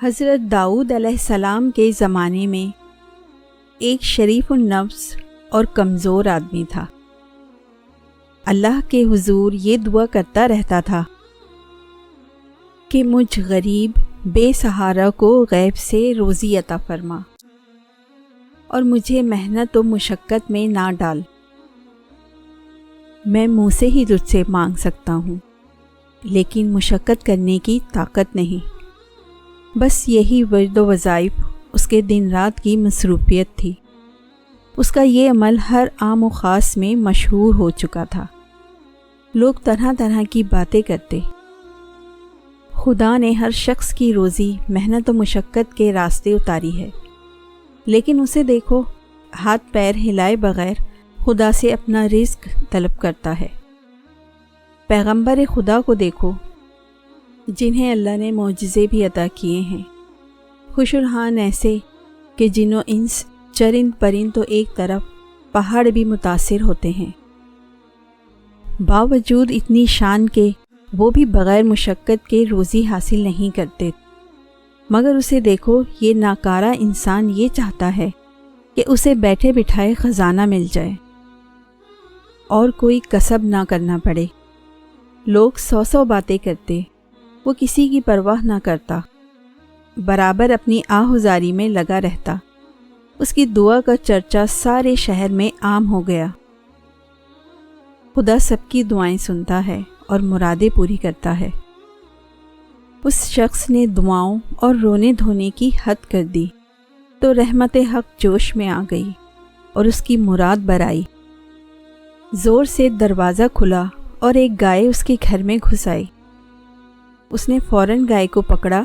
حضرت داؤد علیہ السلام کے زمانے میں ایک شریف النفس اور کمزور آدمی تھا۔ اللہ کے حضور یہ دعا کرتا رہتا تھا کہ مجھ غریب بے سہارا کو غیب سے روزی عطا فرما اور مجھے محنت و مشقت میں نہ ڈال۔ میں منہ سے ہی تجھ سے مانگ سکتا ہوں، لیکن مشقت کرنے کی طاقت نہیں۔ بس یہی ورد و وظائف اس کے دن رات کی مصروفیت تھی۔ اس کا یہ عمل ہر عام و خاص میں مشہور ہو چکا تھا۔ لوگ طرح طرح کی باتیں کرتے۔ خدا نے ہر شخص کی روزی محنت و مشقت کے راستے اتاری ہے، لیکن اسے دیکھو، ہاتھ پیر ہلائے بغیر خدا سے اپنا رزق طلب کرتا ہے۔ پیغمبر خدا کو دیکھو، جنہیں اللہ نے معجزے بھی عطا کیے ہیں، خوش الحال ایسے کہ جن و انس چرند پرند تو ایک طرف، پہاڑ بھی متاثر ہوتے ہیں۔ باوجود اتنی شان کے وہ بھی بغیر مشقت کے روزی حاصل نہیں کرتے، مگر اسے دیکھو، یہ ناکارہ انسان یہ چاہتا ہے کہ اسے بیٹھے بٹھائے خزانہ مل جائے اور کوئی کسب نہ کرنا پڑے۔ لوگ سو باتیں کرتے، وہ کسی کی پرواہ نہ کرتا، برابر اپنی آہذاری میں لگا رہتا۔ اس کی دعا کا چرچا سارے شہر میں عام ہو گیا۔ خدا سب کی دعائیں سنتا ہے اور مرادیں پوری کرتا ہے۔ اس شخص نے دعاؤں اور رونے دھونے کی حد کر دی تو رحمت حق جوش میں آ گئی اور اس کی مراد برائی۔ زور سے دروازہ کھلا اور ایک گائے اس کے گھر میں گھس آئی۔ اس نے فوراً گائے کو پکڑا،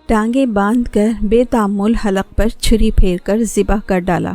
ٹانگیں باندھ کر بے تعمل حلق پر چھری پھیر کر ذبح کر ڈالا،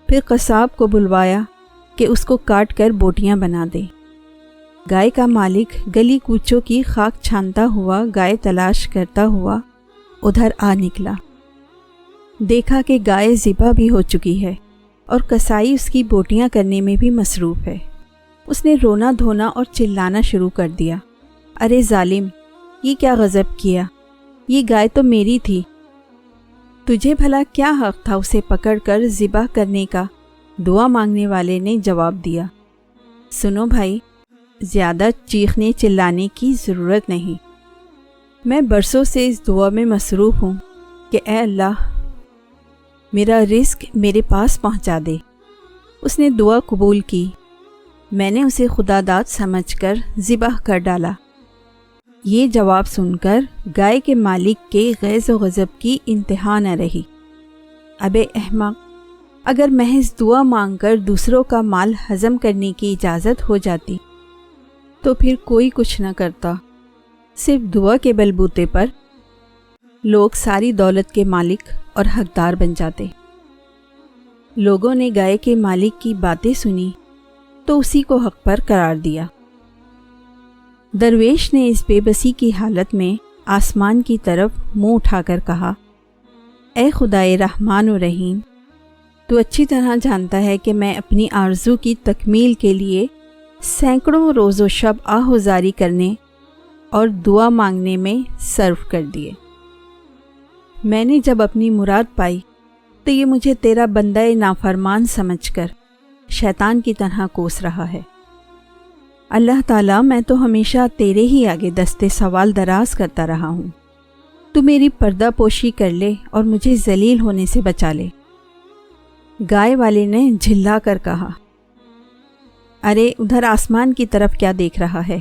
پھر قصاب کو بلوایا کہ اس کو کاٹ کر بوٹیاں بنا دے۔ گائے کا مالک گلی کوچوں کی خاک چھانتا ہوا گائے تلاش کرتا ہوا ادھر آ نکلا۔ دیکھا کہ گائے ذبح بھی ہو چکی ہے اور کسائی اس کی بوٹیاں کرنے میں بھی مصروف ہے۔ اس نے رونا دھونا اور چلانا شروع کر دیا، ارے ظالم، یہ کیا غضب کیا؟ یہ گائے تو میری تھی، تجھے بھلا کیا حق تھا اسے پکڑ کر ذبح کرنے کا؟ دعا مانگنے والے نے جواب دیا، سنو بھائی، زیادہ چیخنے چلانے کی ضرورت نہیں۔ میں برسوں سے اس دعا میں مصروف ہوں کہ اے اللہ، میرا رزق میرے پاس پہنچا دے۔ اس نے دعا قبول کی۔ میں نے اسے خدا داد سمجھ کر ذبح کر ڈالا۔ یہ جواب سن کر گائے کے مالک کے غیظ و غضب کی انتہا نہ رہی۔ ابے احمق، اگر محض دعا مانگ کر دوسروں کا مال ہضم کرنے کی اجازت ہو جاتی تو پھر کوئی کچھ نہ کرتا۔ صرف دعا کے بلبوتے پر لوگ ساری دولت کے مالک اور حقدار بن جاتے۔ لوگوں نے گائے کے مالک کی باتیں سنی تو اسی کو حق پر قرار دیا۔ درویش نے اس بے بسی کی حالت میں آسمان کی طرف منہ اٹھا کر کہا، اے خدائے رحمان و رحیم، تو اچھی طرح جانتا ہے کہ میں اپنی آرزو کی تکمیل کے لیے سینکڑوں روز و شب آہوزاری کرنے اور دعا مانگنے میں صرف کر دیے۔ میں نے جب اپنی مراد پائی تو یہ مجھے تیرا بندہ نافرمان سمجھ کر شیطان کی طرح کوس رہا ہے۔ اللہ تعالیٰ، میں تو ہمیشہ تیرے ہی آگے دستے سوال دراز کرتا رہا ہوں، تو میری پردہ پوشی کر لے اور مجھے ذلیل ہونے سے بچا لے۔ گائے والے نے جھلا کر کہا، ارے ادھر آسمان کی طرف کیا دیکھ رہا ہے؟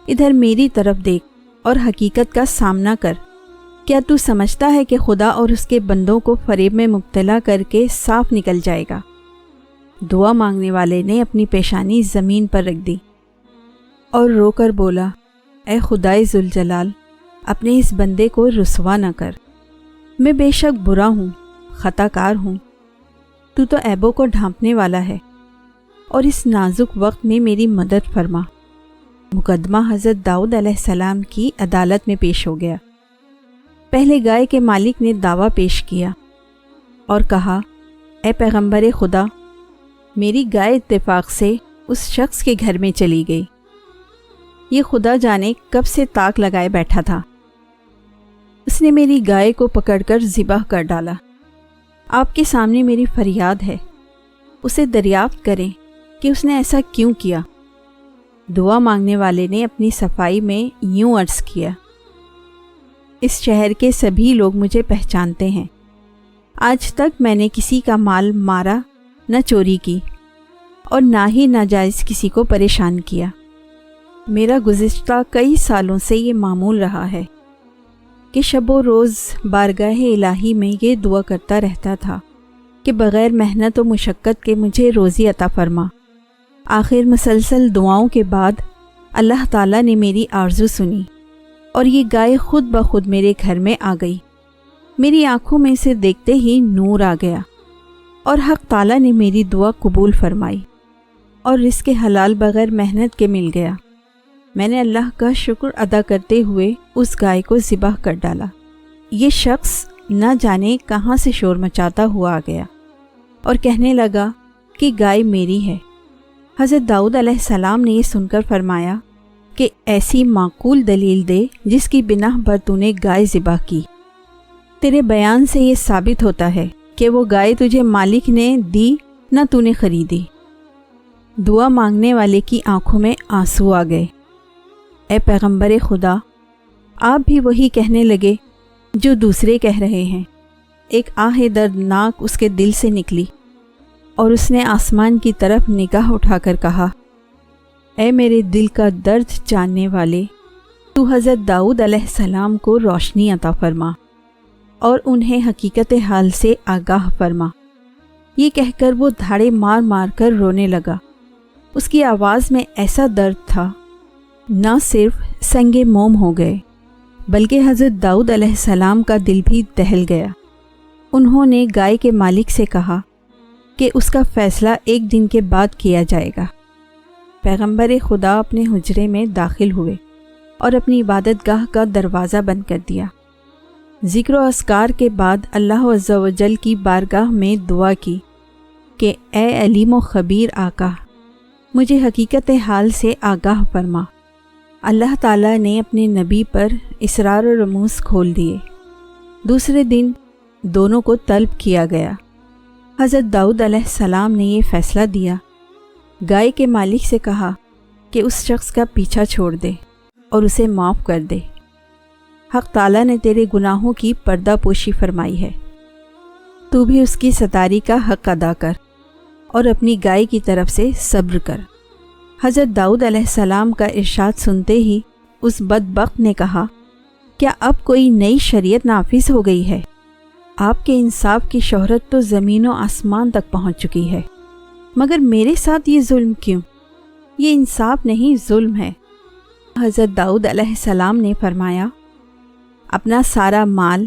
ادھر میری طرف دیکھ اور حقیقت کا سامنا کر۔ کیا تو سمجھتا ہے کہ خدا اور اس کے بندوں کو فریب میں مبتلا کر کے صاف نکل جائے گا؟ دعا مانگنے والے نے اپنی پیشانی زمین پر رکھ دی اور رو کر بولا، اے خدائے ذوالجلال، اپنے اس بندے کو رسوا نہ کر۔ میں بے شک برا ہوں، خطا کار ہوں، تو عیبوں کو ڈھانپنے والا ہے، اور اس نازک وقت میں میری مدد فرما۔ مقدمہ حضرت داؤد علیہ السلام کی عدالت میں پیش ہو گیا۔ پہلے گائے کے مالک نے دعویٰ پیش کیا اور کہا، اے پیغمبر خدا، میری گائے اتفاق سے اس شخص کے گھر میں چلی گئی، یہ خدا جانے کب سے تاک لگائے بیٹھا تھا۔ اس نے میری گائے کو پکڑ کر ذبح کر ڈالا۔ آپ کے سامنے میری فریاد ہے، اسے دریافت کریں کہ اس نے ایسا کیوں کیا۔ دعا مانگنے والے نے اپنی صفائی میں یوں عرض کیا، اس شہر کے سبھی لوگ مجھے پہچانتے ہیں، آج تک میں نے کسی کا مال مارا نہ چوری کی اور نہ ہی ناجائز کسی کو پریشان کیا۔ میرا گزشتہ کئی سالوں سے یہ معمول رہا ہے کہ شب و روز بارگاہ الہی میں یہ دعا کرتا رہتا تھا کہ بغیر محنت و مشقت کے مجھے روزی عطا فرما۔ آخر مسلسل دعاؤں کے بعد اللہ تعالیٰ نے میری آرزو سنی اور یہ گائے خود بخود میرے گھر میں آ گئی۔ میری آنکھوں میں اسے دیکھتے ہی نور آ گیا اور حق تعالیٰ نے میری دعا قبول فرمائی اور رزق حلال بغیر محنت کے مل گیا۔ میں نے اللہ کا شکر ادا کرتے ہوئے اس گائے کو ذبح کر ڈالا۔ یہ شخص نہ جانے کہاں سے شور مچاتا ہوا آ گیا اور کہنے لگا کہ گائے میری ہے۔ حضرت داؤد علیہ السلام نے یہ سن کر فرمایا کہ ایسی معقول دلیل دے جس کی بنا پر تو نے گائے ذبح کی۔ تیرے بیان سے یہ ثابت ہوتا ہے کہ وہ گائے تجھے مالک نے دی نہ تو نے خریدی۔ دعا مانگنے والے کی آنکھوں میں آنسو آ گئے۔ اے پیغمبر خدا، آپ بھی وہی کہنے لگے جو دوسرے کہہ رہے ہیں۔ ایک آہ دردناک اس کے دل سے نکلی اور اس نے آسمان کی طرف نگاہ اٹھا کر کہا، اے میرے دل کا درد جاننے والے، تو حضرت داؤد علیہ السلام کو روشنی عطا فرما اور انہیں حقیقت حال سے آگاہ فرما۔ یہ کہہ کر وہ دھاڑے مار مار کر رونے لگا۔ اس کی آواز میں ایسا درد تھا، نہ صرف سنگ موم ہو گئے بلکہ حضرت داؤد علیہ السلام کا دل بھی دہل گیا۔ انہوں نے گائے کے مالک سے کہا کہ اس کا فیصلہ ایک دن کے بعد کیا جائے گا۔ پیغمبر خدا اپنے حجرے میں داخل ہوئے اور اپنی عبادت گاہ کا دروازہ بند کر دیا۔ ذکر و اذکار کے بعد اللہ عز و جل کی بارگاہ میں دعا کی کہ اے علیم و خبیر آقا، مجھے حقیقت حال سے آگاہ فرما۔ اللہ تعالیٰ نے اپنے نبی پر اسرار و رموز کھول دیے۔ دوسرے دن دونوں کو طلب کیا گیا۔ حضرت داؤد علیہ السلام نے یہ فیصلہ دیا، گائے کے مالک سے کہا کہ اس شخص کا پیچھا چھوڑ دے اور اسے معاف کر دے۔ حق تعالیٰ نے تیرے گناہوں کی پردہ پوشی فرمائی ہے، تو بھی اس کی ستاری کا حق ادا کر اور اپنی گائے کی طرف سے صبر کر۔ حضرت داؤد علیہ السلام کا ارشاد سنتے ہی اس بدبخت نے کہا، کیا اب کوئی نئی شریعت نافذ ہو گئی ہے؟ آپ کے انصاف کی شہرت تو زمین و آسمان تک پہنچ چکی ہے، مگر میرے ساتھ یہ ظلم کیوں؟ یہ انصاف نہیں، ظلم ہے۔ حضرت داؤد علیہ السلام نے فرمایا، اپنا سارا مال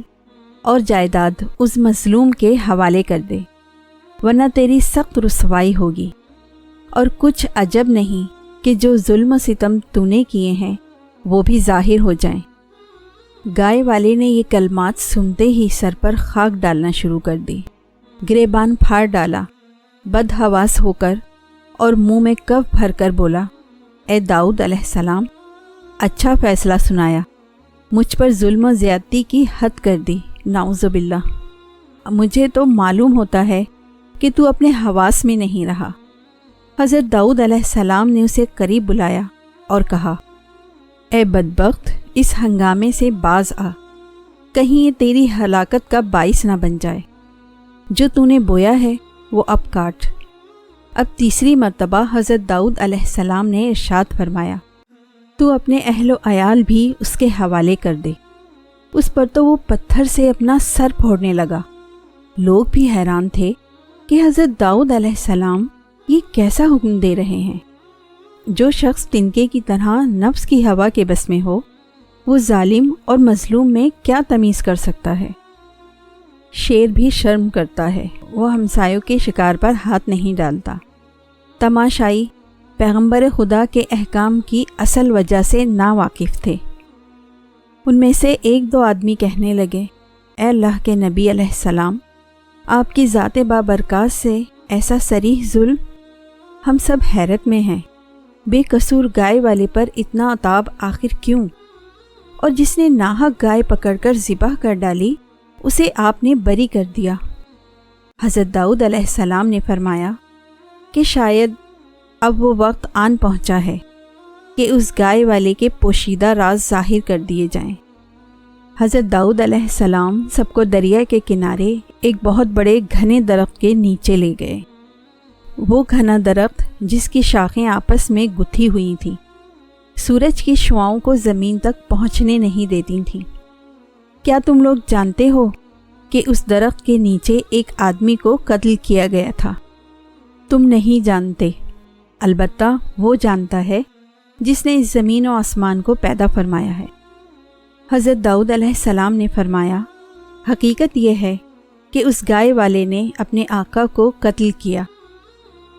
اور جائیداد اس مظلوم کے حوالے کر دے، ورنہ تیری سخت رسوائی ہوگی، اور کچھ عجب نہیں کہ جو ظلم و ستم تو نے کیے ہیں وہ بھی ظاہر ہو جائیں۔ گائے والے نے یہ کلمات سنتے ہی سر پر خاک ڈالنا شروع کر دی، گریبان پھاڑ ڈالا، بدحواس ہو کر اور منہ میں کف بھر کر بولا، اے داؤد علیہ السلام، اچھا فیصلہ سنایا، مجھ پر ظلم و زیادتی کی حد کر دی، نعوذ باللہ۔ مجھے تو معلوم ہوتا ہے کہ تو اپنے حواس میں نہیں رہا۔ حضرت داؤد علیہ السلام نے اسے قریب بلایا اور کہا، اے بدبخت، اس ہنگامے سے باز آ، کہیں یہ تیری ہلاکت کا باعث نہ بن جائے۔ جو تو نے بویا ہے وہ اب کاٹ۔ اب تیسری مرتبہ حضرت داؤد علیہ السلام نے ارشاد فرمایا، تو اپنے اہل و عیال بھی اس کے حوالے کر دے۔ اس پر تو وہ پتھر سے اپنا سر پھوڑنے لگا۔ لوگ بھی حیران تھے کہ حضرت داؤد علیہ السلام یہ کیسا حکم دے رہے ہیں۔ جو شخص تنکے کی طرح نفس کی ہوا کے بس میں ہو، وہ ظالم اور مظلوم میں کیا تمیز کر سکتا ہے؟ شیر بھی شرم کرتا ہے، وہ ہمسایوں کے شکار پر ہاتھ نہیں ڈالتا۔ تماشائی پیغمبر خدا کے احکام کی اصل وجہ سے ناواقف تھے۔ ان میں سے ایک دو آدمی کہنے لگے، اے اللہ کے نبی علیہ السلام، آپ کی ذات بابرکات سے ایسا صریح ظلم، ہم سب حیرت میں ہیں۔ بے قصور گائے والے پر اتنا عتاب آخر کیوں؟ اور جس نے ناحق گائے پکڑ کر ذبح کر ڈالی اسے آپ نے بری کر دیا۔ حضرت داؤد علیہ السلام نے فرمایا کہ شاید اب وہ وقت آن پہنچا ہے کہ اس گائے والے کے پوشیدہ راز ظاہر کر دیے جائیں۔ حضرت داؤد علیہ السلام سب کو دریا کے کنارے ایک بہت بڑے گھنے درخت کے نیچے لے گئے۔ وہ گھنا درخت جس کی شاخیں آپس میں گتھی ہوئی تھیں، سورج کی شعاؤں کو زمین تک پہنچنے نہیں دیتی تھیں۔ کیا تم لوگ جانتے ہو کہ اس درخت کے نیچے ایک آدمی کو قتل کیا گیا تھا؟ تم نہیں جانتے، البتہ وہ جانتا ہے جس نے اس زمین و آسمان کو پیدا فرمایا ہے۔ حضرت داؤد علیہ السلام نے فرمایا، حقیقت یہ ہے کہ اس گائے والے نے اپنے آقا کو قتل کیا۔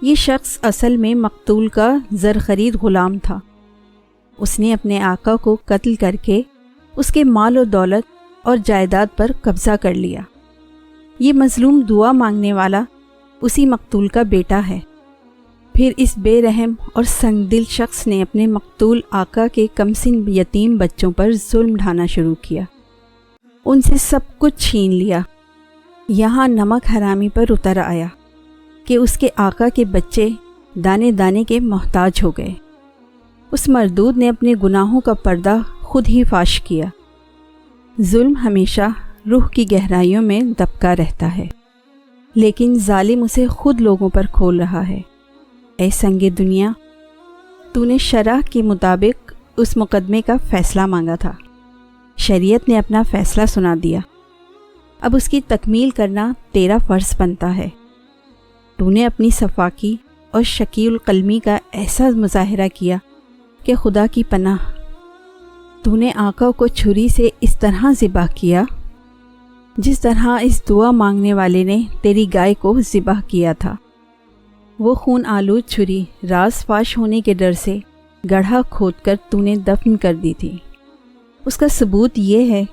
یہ شخص اصل میں مقتول کا زرخرید غلام تھا۔ اس نے اپنے آقا کو قتل کر کے اس کے مال و دولت اور جائیداد پر قبضہ کر لیا۔ یہ مظلوم دعا مانگنے والا اسی مقتول کا بیٹا ہے۔ پھر اس بے رحم اور سنگ دل شخص نے اپنے مقتول آقا کے کمسن یتیم بچوں پر ظلم ڈھانا شروع کیا، ان سے سب کچھ چھین لیا۔ یہاں نمک حرامی پر اتر آیا کہ اس کے آقا کے بچے دانے دانے کے محتاج ہو گئے۔ اس مردود نے اپنے گناہوں کا پردہ خود ہی فاش کیا۔ ظلم ہمیشہ روح کی گہرائیوں میں دبکا رہتا ہے، لیکن ظالم اسے خود لوگوں پر کھول رہا ہے۔ اے سنگ دنیا، تو نے شرع کے مطابق اس مقدمے کا فیصلہ مانگا تھا، شریعت نے اپنا فیصلہ سنا دیا، اب اس کی تکمیل کرنا تیرا فرض بنتا ہے۔ تو نے اپنی صفاکی اور شکی القلمی کا ایسا مظاہرہ کیا کہ خدا کی پناہ، تو نے آقا کو چھری سے اس طرح ذبح کیا جس طرح اس دعا مانگنے والے نے تیری گائے کو ذبح کیا تھا۔ وہ خون آلود چھری راز فاش ہونے کے ڈر سے گڑھا کھود کر تو نے دفن کر دی تھی۔ اس کا ثبوت یہ ہے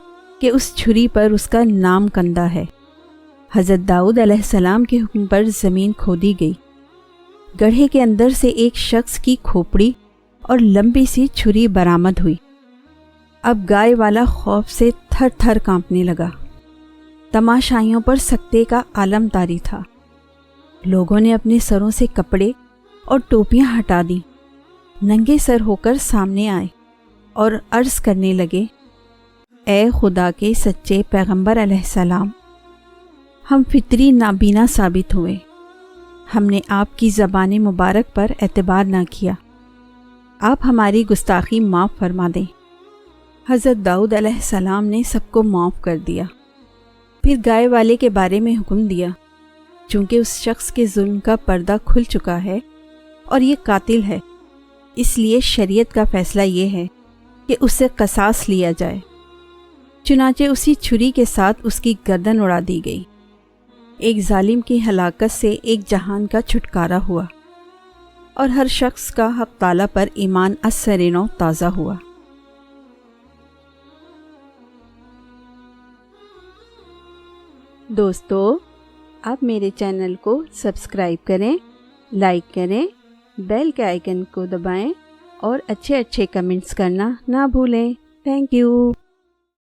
کہ اس چھری پر اس کا نام کندہ ہے۔ حضرت داؤد علیہ السلام کے حکم پر زمین کھودی گئی، گڑھے کے اندر سے ایک شخص کی کھوپڑی اور لمبی سی چھری برآمد ہوئی۔ اب گائے والا خوف سے تھر تھر کانپنے لگا۔ تماشائیوں پر سکتے کا عالم طاری تھا۔ لوگوں نے اپنے سروں سے کپڑے اور ٹوپیاں ہٹا دیں، ننگے سر ہو کر سامنے آئے اور عرض کرنے لگے، اے خدا کے سچے پیغمبر علیہ السلام، ہم فطری نابینا ثابت ہوئے، ہم نے آپ کی زبان مبارک پر اعتبار نہ کیا، آپ ہماری گستاخی معاف فرما دیں۔ حضرت داؤد علیہ السلام نے سب کو معاف کر دیا۔ پھر گائے والے کے بارے میں حکم دیا، چونکہ اس شخص کے ظلم کا پردہ کھل چکا ہے اور یہ قاتل ہے، اس لیے شریعت کا فیصلہ یہ ہے کہ اس سے قصاص لیا جائے۔ چنانچہ اسی چھری کے ساتھ اس کی گردن اڑا دی گئی۔ ایک ظالم کی ہلاکت سے ایک جہان کا چھٹکارا ہوا اور ہر شخص کا حق تعالی پر ایمان از سر نو تازہ ہوا۔ دوستو، آپ میرے چینل کو سبسکرائب کریں، لائک کریں، بیل کے آئیکن کو دبائیں اور اچھے کمنٹس کرنا نہ بھولیں۔ Thank you.